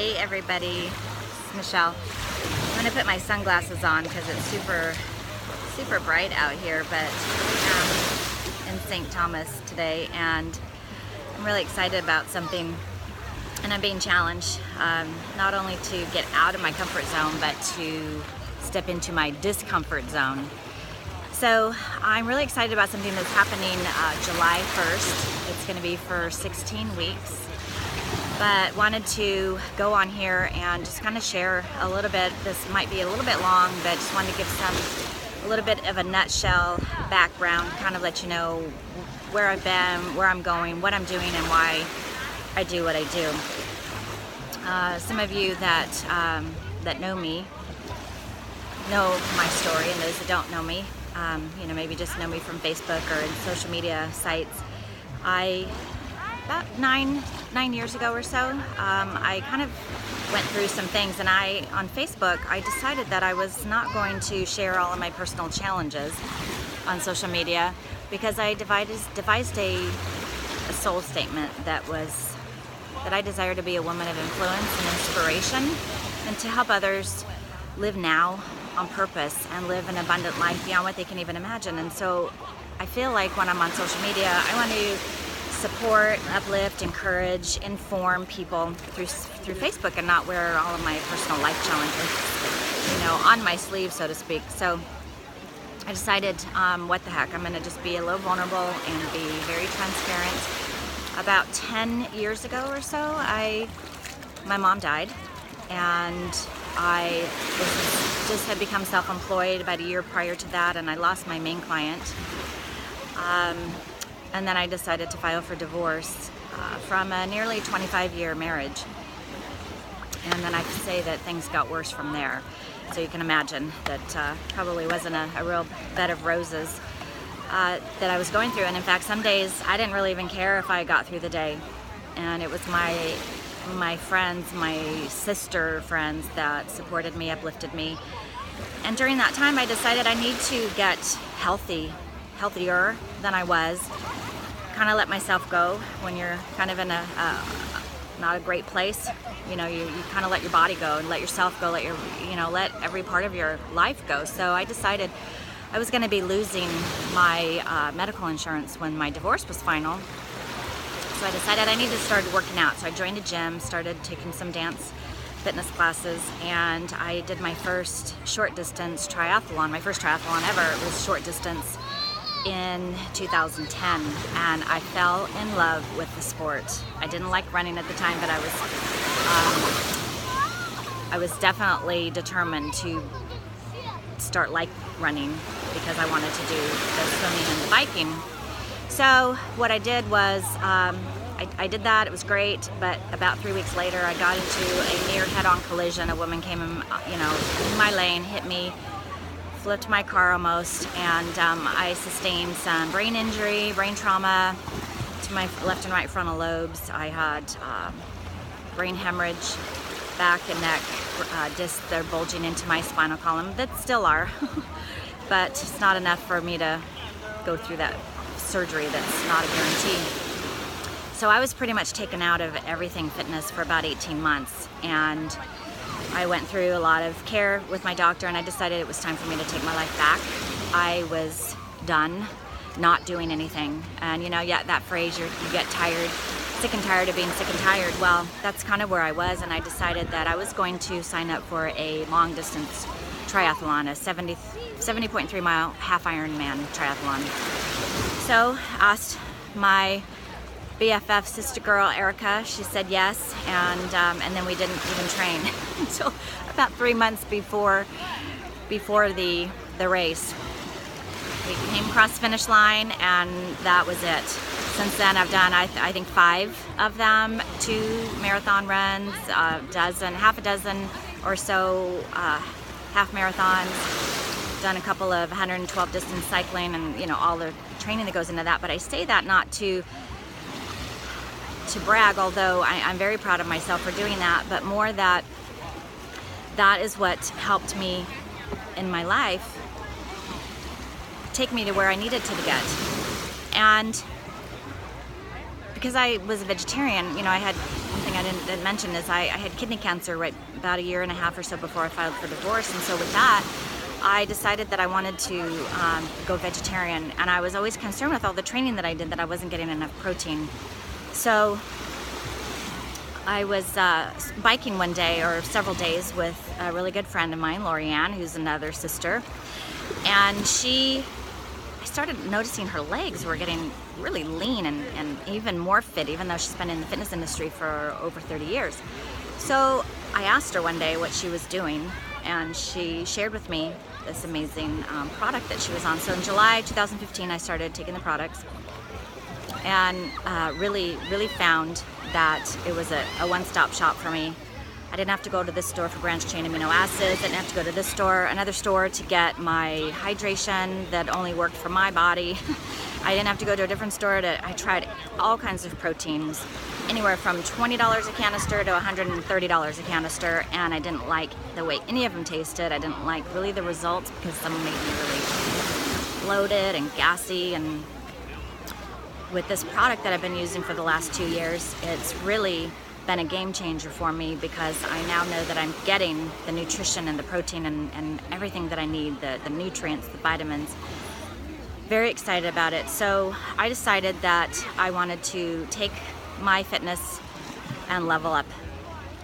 Hey everybody, it's Michelle. I'm gonna put my sunglasses on because it's super bright out here, but I am in St. Thomas today and I'm really excited about something, and I'm being challenged not only to get out of my comfort zone but to step into my discomfort zone. So I'm really excited about something that's happening July 1st. It's going to be for 16 weeks. But wanted to go on here and just kind of share a little bit. This might be a little bit long, but just wanted to give a little bit of a nutshell background, kind of let you know where I've been, where I'm going, what I'm doing, and why I do what I do. Some of you that know me know my story, and those that don't know me, maybe just know me from Facebook or in social media sites. About nine years ago or so, I kind of went through some things, and on Facebook, I decided that I was not going to share all of my personal challenges on social media because I devised a soul statement that I desire to be a woman of influence and inspiration, and to help others live now on purpose and live an abundant life beyond what they can even imagine. And so I feel like when I'm on social media, I want to support, uplift, encourage, inform people through Facebook, and not wear all of my personal life challenges, on my sleeve, so to speak. So I decided, what the heck, I'm going to just be a little vulnerable and be very transparent. About 10 years ago or so, my mom died, and I just had become self-employed about a year prior to that, and I lost my main client. And then I decided to file for divorce from a nearly 25-year marriage. And then I can say that things got worse from there. So you can imagine that probably wasn't a real bed of roses that I was going through. And in fact, some days I didn't really even care if I got through the day. And it was my friends, my sister friends, that supported me, uplifted me. And during that time, I decided I need to get healthier than I was. Kind of let myself go when you're kind of in not a great place. You kind of let your body go and let yourself go, let every part of your life go. So I decided I was going to be losing my medical insurance when my divorce was final. So I decided I needed to start working out. So I joined a gym, started taking some dance fitness classes, and I did my first short distance triathlon. My first triathlon ever was short distance in 2010, and I fell in love with the sport. I didn't like running at the time, but I was definitely determined to start like running because I wanted to do the swimming and the biking. So what I did was I did that. It was great, but about 3 weeks later I got into a near head-on collision. A woman came in my lane, hit me, flipped my car almost, and I sustained some brain injury, brain trauma to my left and right frontal lobes. I had brain hemorrhage, back and neck discs. They're bulging into my spinal column that still are, but it's not enough for me to go through that surgery. That's not a guarantee. So I was pretty much taken out of everything fitness for about 18 months, and I went through a lot of care with my doctor, and I decided it was time for me to take my life back. I was done not doing anything. And that phrase, you get tired, sick and tired of being sick and tired. Well, that's kind of where I was, and I decided that I was going to sign up for a long distance triathlon, a 70.3 mile half Ironman triathlon. So asked my BFF sister girl Erica. She said yes, and then we didn't even train until about 3 months before the race. We came across the finish line, and that was it. Since then, I've done I think 5 of them, 2 marathon runs, half a dozen or so half marathons. Done a couple of 112 distance cycling, and all the training that goes into that. But I say that not to brag, although I'm very proud of myself for doing that, but more that is what helped me in my life take me to where I needed to get. And because I was a vegetarian, you know, I had one thing I didn't mention is I had kidney cancer right about 1.5 years or so before I filed for divorce, and so with that, I decided that I wanted to go vegetarian, and I was always concerned with all the training that I did that I wasn't getting enough protein. So I was biking one day or several days with a really good friend of mine, Lorianne, who's another sister, and I started noticing her legs were getting really lean and even more fit, even though she's been in the fitness industry for over 30 years. So I asked her one day what she was doing, and she shared with me this amazing product that she was on. So in July 2015, I started taking the products, and really found that it was a one-stop shop for me. I didn't have to go to this store for branched chain amino acids. I didn't have to go to this store, another store to get my hydration that only worked for my body. I didn't have to go to a different store I tried all kinds of proteins, anywhere from $20 a canister to $130 a canister, and I didn't like the way any of them tasted. I didn't like really the results because some made me really bloated and gassy. And with this product that I've been using for the last 2 years, it's really been a game changer for me because I now know that I'm getting the nutrition and the protein and everything that I need, the nutrients, the vitamins. Very excited about it. So I decided that I wanted to take my fitness and level up.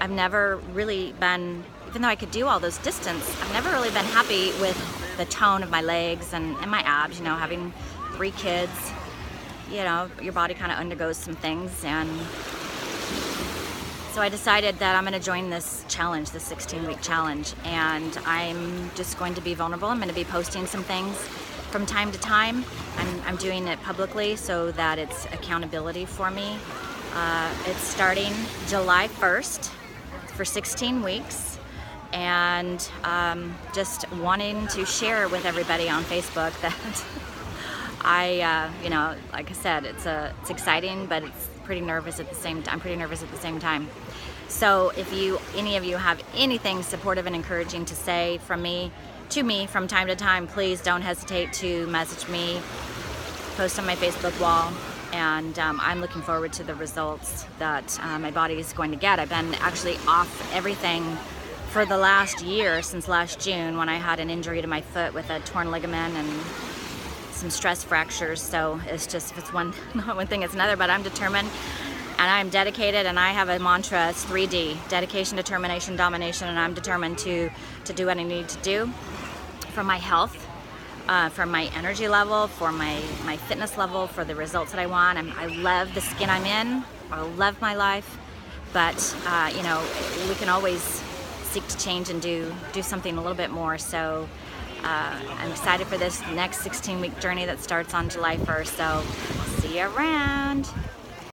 I've never really been, even though I could do all those distance, I've never really been happy with the tone of my legs and my abs. You know, having 3 kids, you know, your body kind of undergoes some things, and so I decided that I'm going to join this challenge, this 16-week challenge, and I'm just going to be vulnerable. I'm going to be posting some things from time to time. I'm doing it publicly so that it's accountability for me. It's starting July 1st for 16 weeks, and just wanting to share with everybody on Facebook that you know, like I said, it's exciting, but it's pretty nervous at the same time. I'm pretty nervous at the same time. So if any of you have anything supportive and encouraging to say to me from time to time, please don't hesitate to message me, post on my Facebook wall, and I'm looking forward to the results that my body is going to get. I've been actually off everything for the last year, since last June, when I had an injury to my foot with a torn ligament and some stress fractures. So it's just, if it's one thing, it's another, but I'm determined and I'm dedicated, and I have a mantra, it's 3D: dedication, determination, domination, and I'm determined to do what I need to do for my health, for my energy level, for my fitness level, for the results that I want. I love the skin I'm in. I love my life, but you know, we can always seek to change and do something a little bit more. So I'm excited for this next 16-week journey that starts on July 1st. So see you around.